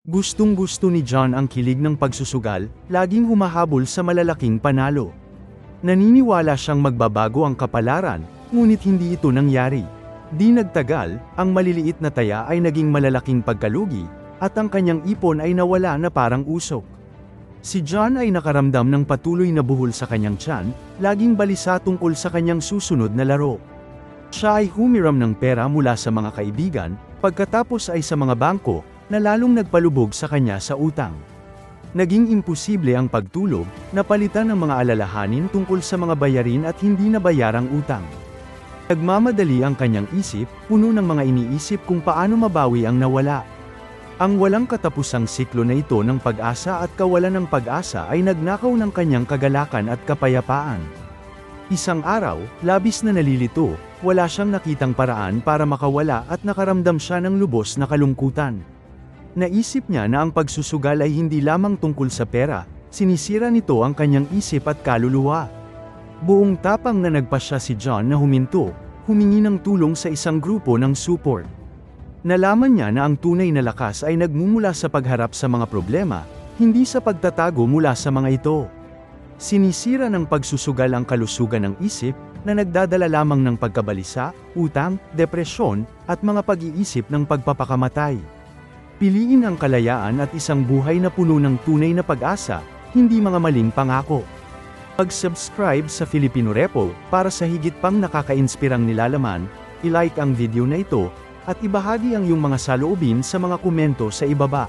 Gustong-gusto ni John ang kilig ng pagsusugal, laging humahabol sa malalaking panalo. Naniniwala siyang magbabago ang kapalaran, ngunit hindi ito nangyari. Di nagtagal, ang maliliit na taya ay naging malalaking pagkalugi, at ang kanyang ipon ay nawala na parang usok. Si John ay nakaramdam ng patuloy na buhol sa kanyang tiyan, laging balisa tungkol sa kanyang susunod na laro. Siya ay humiram ng pera mula sa mga kaibigan, pagkatapos ay sa mga bangko, na lalong nagpalubog sa kanya sa utang. Naging imposible ang pagtulog, napalitan ng mga alalahanin tungkol sa mga bayarin at hindi nabayarang utang. Nagmamadali ang kanyang isip, puno ng mga iniisip kung paano mabawi ang nawala. Ang walang katapusang siklo na ito ng pag-asa at kawalan ng pag-asa ay nagnakaw ng kanyang kagalakan at kapayapaan. Isang araw, labis na nalilito, wala siyang nakitang paraan para makawala at nakaramdam siya ng lubos na kalungkutan. Naisip niya na ang pagsusugal ay hindi lamang tungkol sa pera, sinisira nito ang kanyang isip at kaluluwa. Buong tapang na nagpasya si John na huminto, humingi ng tulong sa isang grupo ng support. Nalaman niya na ang tunay na lakas ay nagmumula sa pagharap sa mga problema, hindi sa pagtatago mula sa mga ito. Sinisira ng pagsusugal ang kalusugan ng isip, na nagdadala lamang ng pagkabalisa, utang, depresyon, at mga pag-iisip ng pagpapakamatay. Piliin ang kalayaan at isang buhay na puno ng tunay na pag-asa, hindi mga maling pangako. Mag-subscribe sa Filipino Repo para sa higit pang nakaka-inspirang nilalaman, i-like ang video na ito, at ibahagi ang iyong mga saloobin sa mga komento sa ibaba.